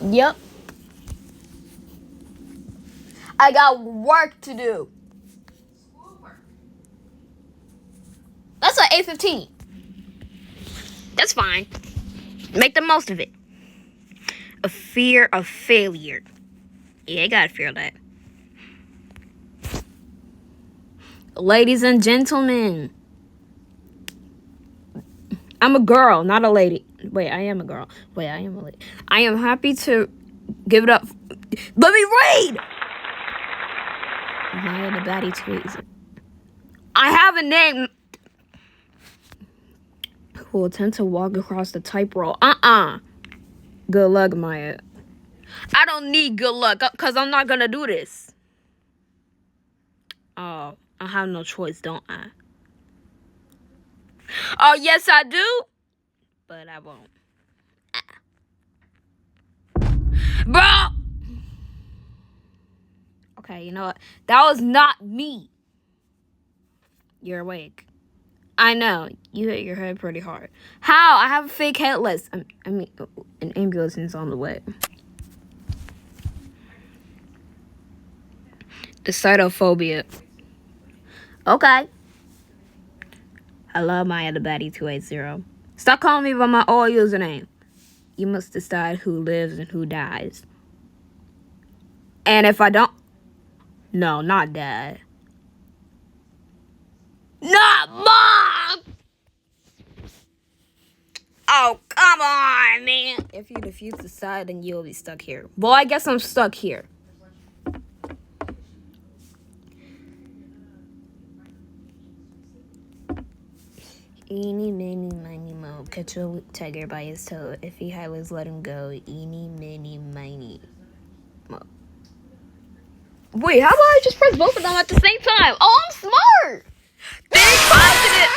Yep. I got work to do. That's like 8:15. That's fine. Make the most of it. A fear of failure. Yeah, you gotta fear that. Ladies and gentlemen. I'm a girl, not a lady. Wait, I am a girl. Wait, I am a lady. I am happy to give it up. Let me read! Maya the Baddie Tweez. I have a name. Who will tend to walk across the tightrope. Good luck, Maya. I don't need good luck, because I'm not going to do this. Oh, I have no choice, don't I? Oh, yes, I do. But I won't. Bro! Okay, you know what? That was not me. You're awake. I know. You hit your head pretty hard. How? I have a fake headless. I mean, an ambulance is on the way. The cytophobia. Okay. Hello, Maya the Baddie 280. Stop calling me by my old username. You must decide who lives and who dies. And if I don't... No, not Dad. Not Mom! Oh, come on, man. If you defuse the side, then you'll be stuck here. Well, I guess I'm stuck here. Eeny, meeny, miny, mo. Catch a tiger by his toe. If he highways, let him go. Eeny, meeny, miny, mo. Wait, how about I just press both of them at the same time? Oh, I'm smart! Think positive!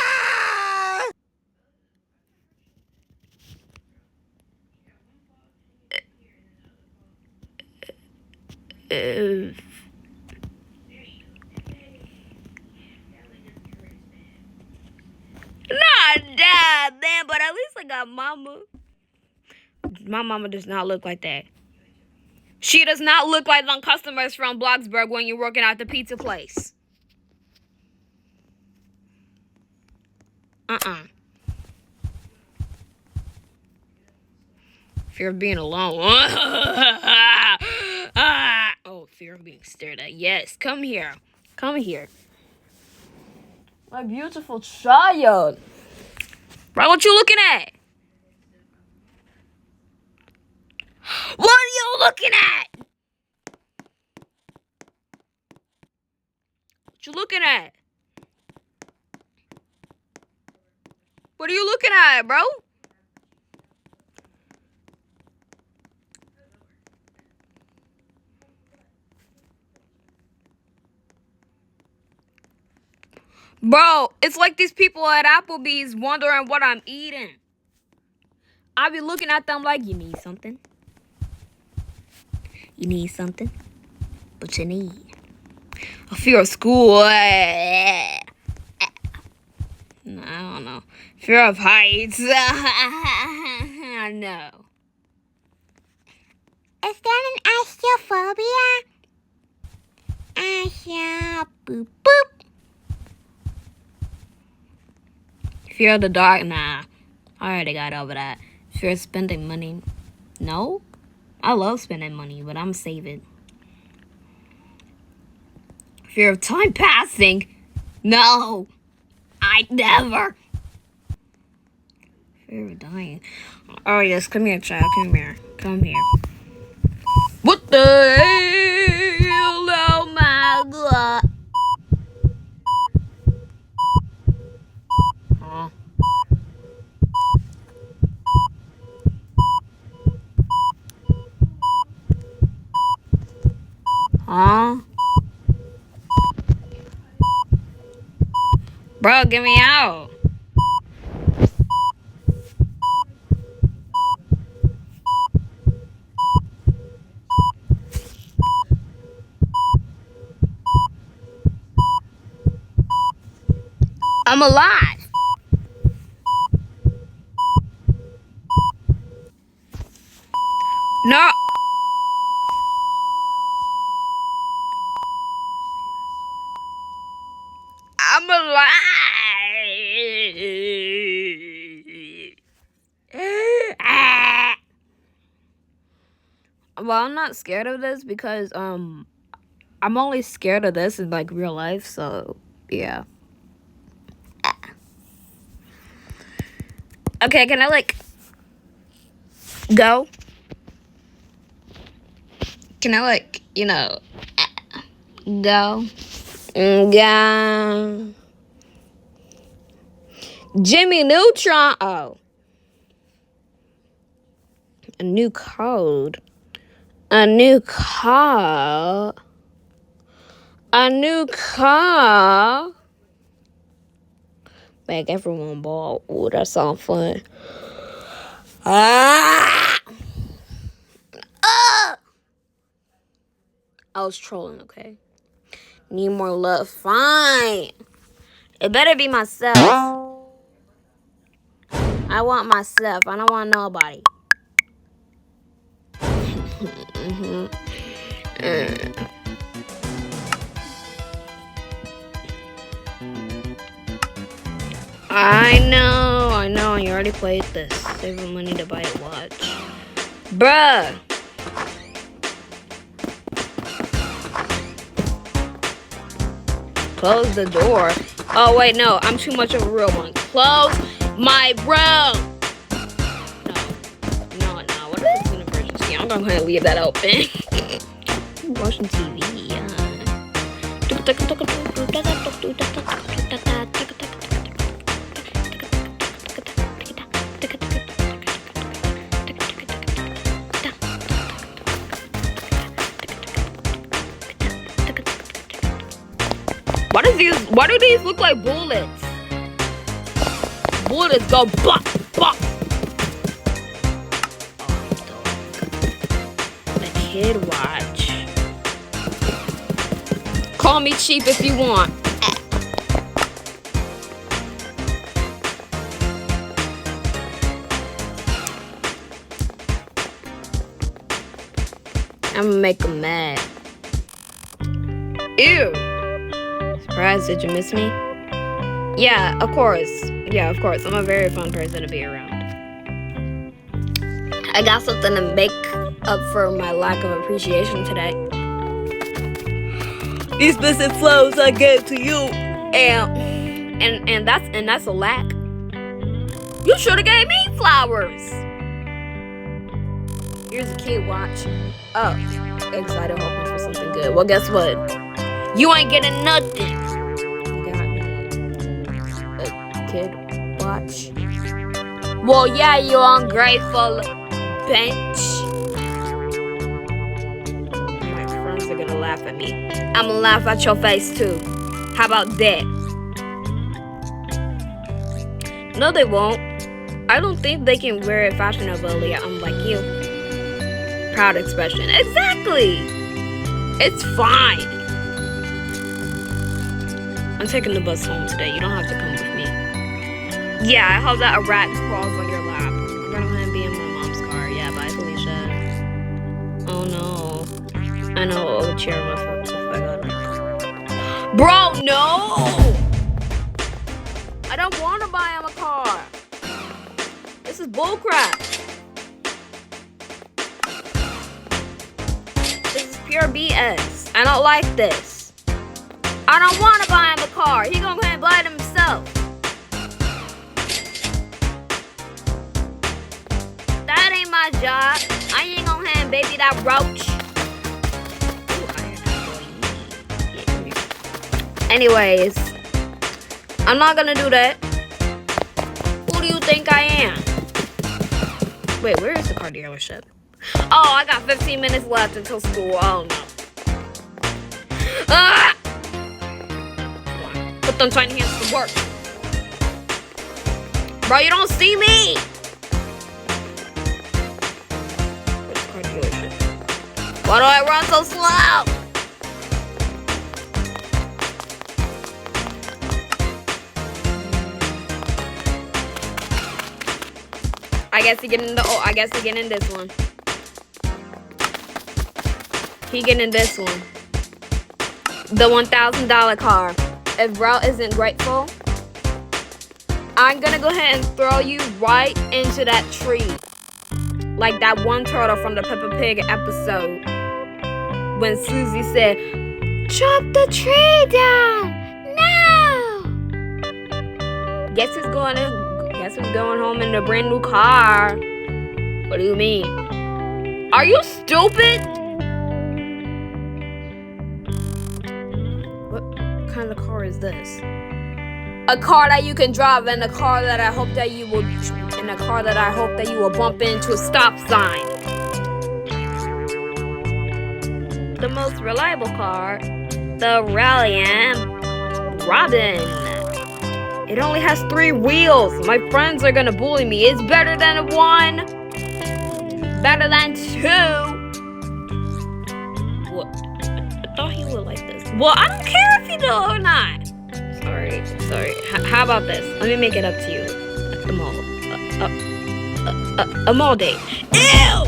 Not Dad, man, but at least I got Mama. My mama does not look like that. She does not look like them customers from Bloxburg when you're working at the pizza place. Fear of being alone. Oh, fear of being stared at. Yes, come here. Come here. My beautiful child. Bro, what you looking at? What are you looking at? What you looking at? What are you looking at, bro? Bro, it's like these people at Applebee's wondering what I'm eating. I be looking at them like, you need something? You need something? What you need? I fear of school. No, I don't know. Fear of heights. No. Is that an astrophobia? Boop boop. Fear of the dark? Nah. I already got over that. Fear of spending money? No. I love spending money, but I'm saving. Fear of time passing? No. I never. Fear of dying. Oh, yes. Come here, child. Come here. Come here. What the hell? Oh, my God. Huh? Huh? Bro, get me out. I'm alive. No. Well, I'm not scared of this because I'm only scared of this in like real life. So yeah. Okay, can I like go? Can I like go? Yeah. Jimmy Neutron. Oh, a new code. A new car. A new car. Make everyone ball. Ooh, that sounds fun. Ah! I was trolling, okay? Need more love. Fine. It better be myself. I want myself. I don't want nobody. I know. You already played this. Saving money to buy a watch. Bruh. Close the door. Oh, wait, no. I'm too much of a real one. Close my room. No. What if it's an emergency? I'm going to leave that open. I'm watching TV. Why do these look like bullets? Bullets go bop, bop. The Kid Watch. Call me cheap if you want. I'm gonna make them mad. Ew. Surprised, did you miss me? Yeah, of course. I'm a very fun person to be around. I got something to make up for my lack of appreciation today. These specific flows I gave to you, and that's a lack. You should have gave me flowers. Here's a Kid Watch. Oh, excited, hoping for something good. Well, guess what? You ain't getting nothing. Kid Watch. Well, yeah, you ungrateful bench. My friends are gonna laugh at me. I'm gonna laugh at your face too. How about that? No, they won't. I don't think they can wear it fashionably unlike you. Proud expression. Exactly. It's fine. I'm taking the bus home today. You don't have to come with me. Yeah, I hope that a rat crawls on your lap. I'm gonna be in my mom's car. Yeah, bye, Felicia. Oh no. I know it would cheer my foot if I got it. Bro, no! I don't want to buy him a car. This is bullcrap. This is pure BS. I don't like this. I don't want to buy him a car. He gonna go ahead and buy it himself. That ain't my job. I ain't gonna hand baby that roach. Anyways, I'm not gonna do that. Who do you think I am? Wait, where is the car dealership? Oh, I got 15 minutes left until school. Oh no. Ah! Put them tiny hands to work. Bro, you don't see me. Where's the car dealership? Why do I run so slow? I guess he getting this one. He getting this one. The $1,000 car. If bro isn't grateful, I'm gonna go ahead and throw you right into that tree. Like that one turtle from the Peppa Pig episode when Susie said, "Chop the tree down now." Guess who's going home in a brand new car? What do you mean? Are you stupid? What kind of car is this? A car that you can drive, and a car that I hope that you will bump into a stop sign. The most reliable car, the Ralliant Robin. It only has 3 wheels. My friends are gonna bully me. It's better than 1. Better than 2. What? I thought he would like this. Well, I don't care if he do or not. Sorry. How about this? Let me make it up to you at the mall. A mall date. Ew!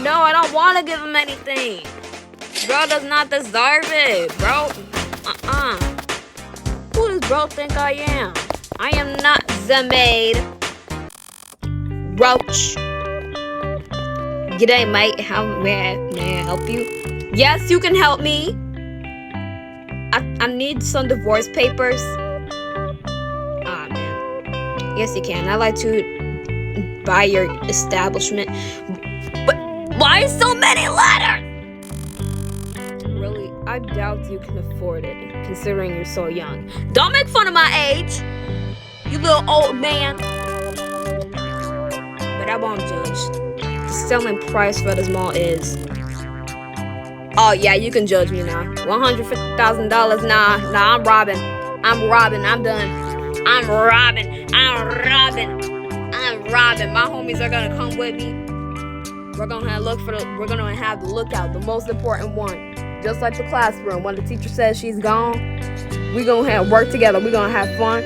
No, I don't want to give him anything. Bro does not deserve it, bro. Who does bro think I am? I am not the maid. Roach. G'day, mate. May I help you? Yes, you can help me. I need some divorce papers. Ah, man. Yes, you can. I'd like to buy your establishment. But why so many letters? Really, I doubt you can afford it, considering you're so young. Don't make fun of my age, you little old man. But I won't judge. The selling price for this mall is... Oh, yeah, you can judge me now. $150,000. Nah, I'm robbing. I'm done. I'm robbing. My homies are gonna come with me. We're gonna have the lookout, the most important one. Just like the classroom, when the teacher says she's gone, we're gonna have work together. We're gonna have fun.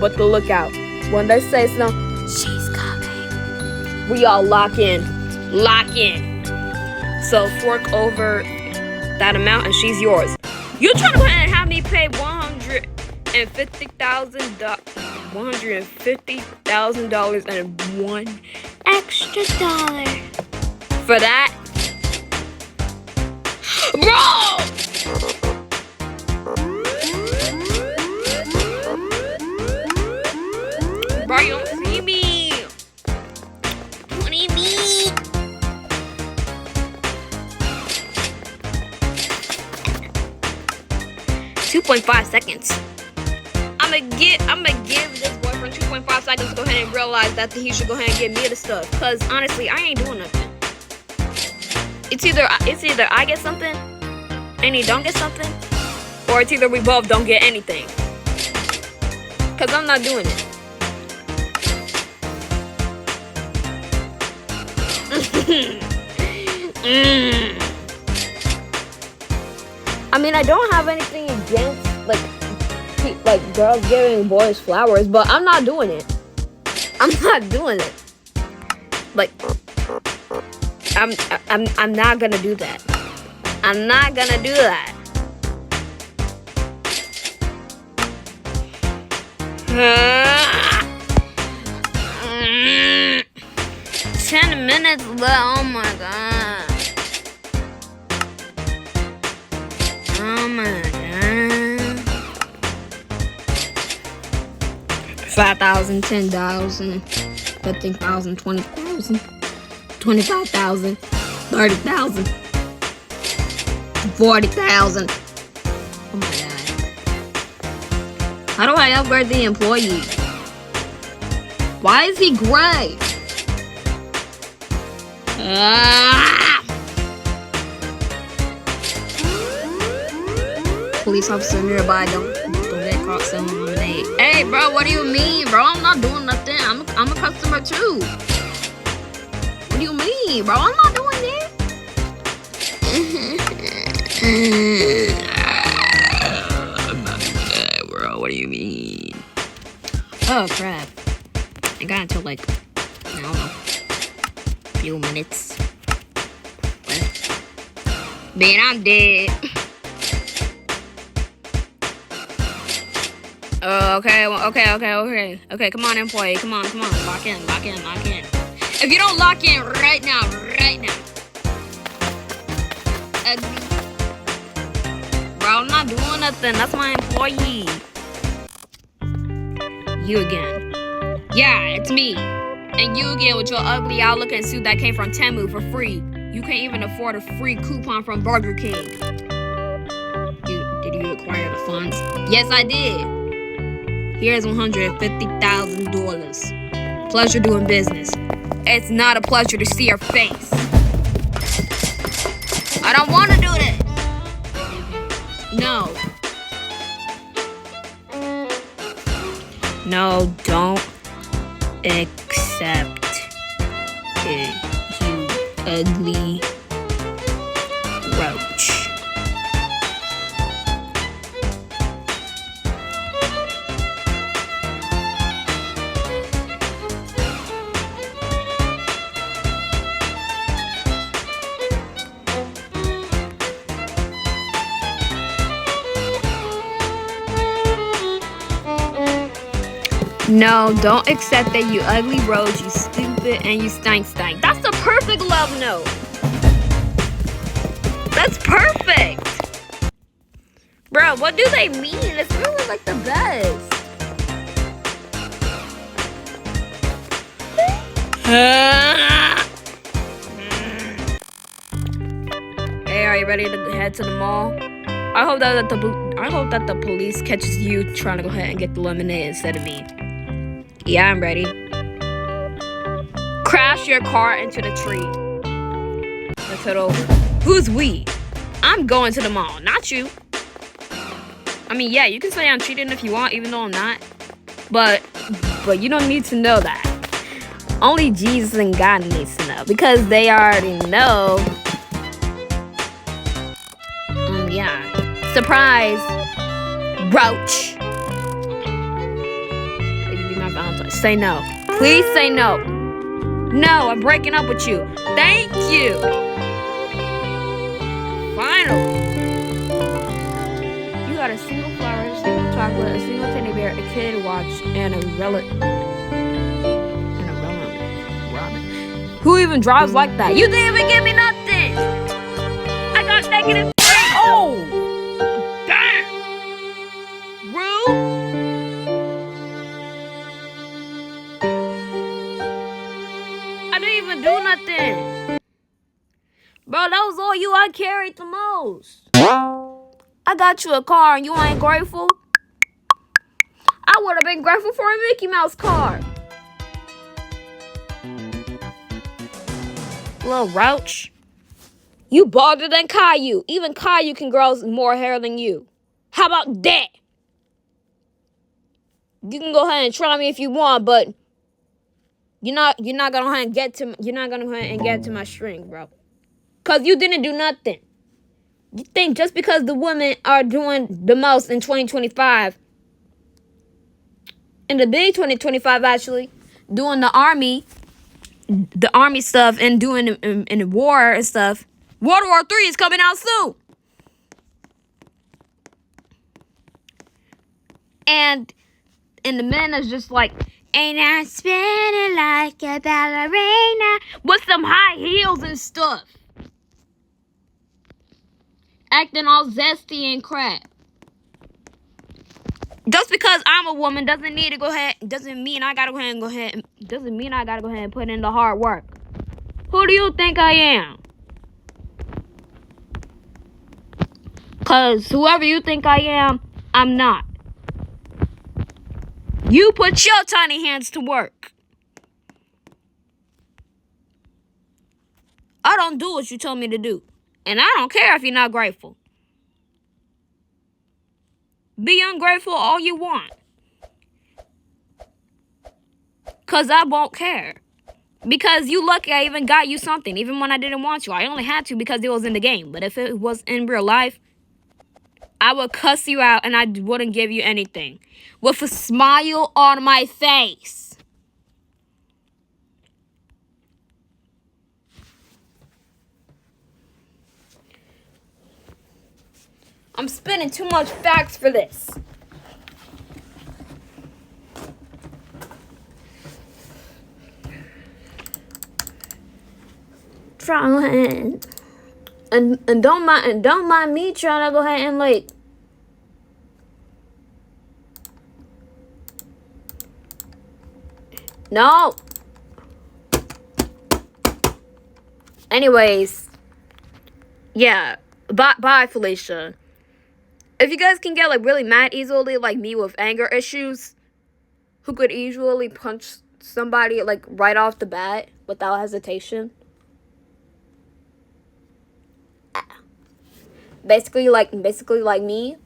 But the lookout, when they say something, she's coming, we all lock in. So fork over that amount and she's yours. You trying to go ahead and have me pay $150,000 and $1 extra for that? Bro! Bro, you don't see me. What do you mean? $2.5 seconds. I'ma give this boyfriend 2.5 seconds to go ahead and realize that he should go ahead and give me the stuff. Cause honestly, I ain't doing nothing. It's either I get something and he don't get something, or it's either we both don't get anything. Cause I'm not doing it. I mean, I don't have anything against like girls giving boys flowers, but I'm not doing it. Like, I'm not gonna do that. I'm not gonna do that. 10 minutes left. Oh my god. Oh my god. 5,000, 10,000, 15,000, 20,000, 25,000, 30,000, 40,000. Oh my god. How do I upgrade the employee? Why is he gray? Police officer nearby, don't get caught selling lemonade. Hey, bro, what do you mean, bro? I'm not doing nothing. I'm a customer too. What do you mean, bro? I'm not doing it. I'm not doing that, bro. What do you mean? Oh crap! I got until like, I don't know, a few minutes. Man, I'm dead. Okay, come on, employee. Come on. Lock in. If you don't lock in right now. Bro, I'm not doing nothing. That's my employee. You again. Yeah, it's me. And you again with your ugly out-looking suit that came from Temu for free. You can't even afford a free coupon from Burger King. Did you acquire the funds? Yes, I did. Here's $150,000. Pleasure doing business. It's not a pleasure to see your face. I don't want to do this. No, don't accept it, you ugly roach. No, don't accept that, you ugly roach, you stupid, and you stank. That's the perfect love note. That's perfect. Bro, what do they mean? It's really like the best. Hey, are you ready to head to the mall? I hope that the police catches you trying to go ahead and get the lemonade instead of me. Yeah, I'm ready. Crash your car into the tree. Let's head over. Who's we? I'm going to the mall, not you. I mean, yeah, you can say I'm cheating if you want, even though I'm not. But you don't need to know that. Only Jesus and God needs to know, because they already know. Yeah. Surprise, roach. Say no. Please say no. No, I'm breaking up with you. Thank you. Finally. You got a single flower, a single chocolate, a single teddy bear, a kid watch, and a relic. Robin. Who even drives like that? You didn't even give me nothing. I got negative. Oh! Damn! Rude. I didn't even do nothing. Bro, that was all you I carried the most. I got you a car and you ain't grateful? I would have been grateful for a Mickey Mouse car. Little roach. You balder than Caillou. Even Caillou can grow more hair than you. How about that? You can go ahead and try me if you want, but you're not gonna go ahead and get to my string, bro. Cause you didn't do nothing. You think just because the women are doing the most in 2025, in the big 2025 actually, doing the army stuff and doing in the war and stuff. World War III is coming out soon. And the men is just like, ain't I spinning like a ballerina with some high heels and stuff. Acting all zesty and crap. Just because I'm a woman doesn't mean I gotta go ahead and put in the hard work. Who do you think I am? Cause whoever you think I am, I'm not. You put your tiny hands to work. I don't do what you told me to do. And I don't care if you're not grateful. Be ungrateful all you want. Cause I won't care. Because you lucky I even got you something, even when I didn't want you. I only had to because it was in the game. But if it was in real life, I would cuss you out and I wouldn't give you anything. With a smile on my face. I'm spinning too much facts for this. try to go ahead and don't mind me trying to go ahead and like. No. Anyways, yeah. Bye, Felicia. If you guys can get like really mad easily, like me with anger issues, who could easily punch somebody like right off the bat without hesitation. Basically like me.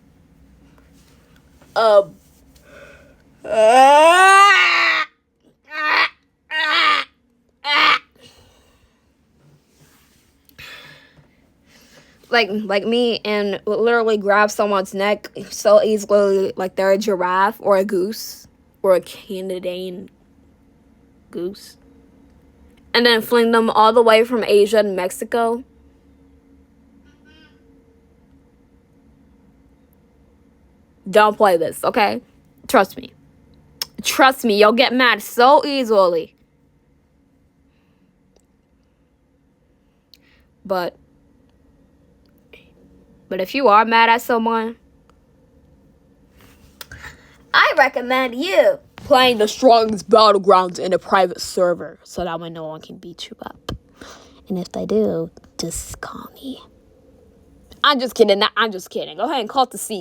Like me, and literally grab someone's neck so easily like they're a giraffe or a goose or a Canadian goose, and then fling them all the way from Asia to Mexico. Don't play this, okay? Trust me, you'll get mad so easily. But if you are mad at someone, I recommend you playing the strongest battlegrounds in a private server so that way no one can beat you up. And if they do, just call me. I'm just kidding. Go ahead and call to C.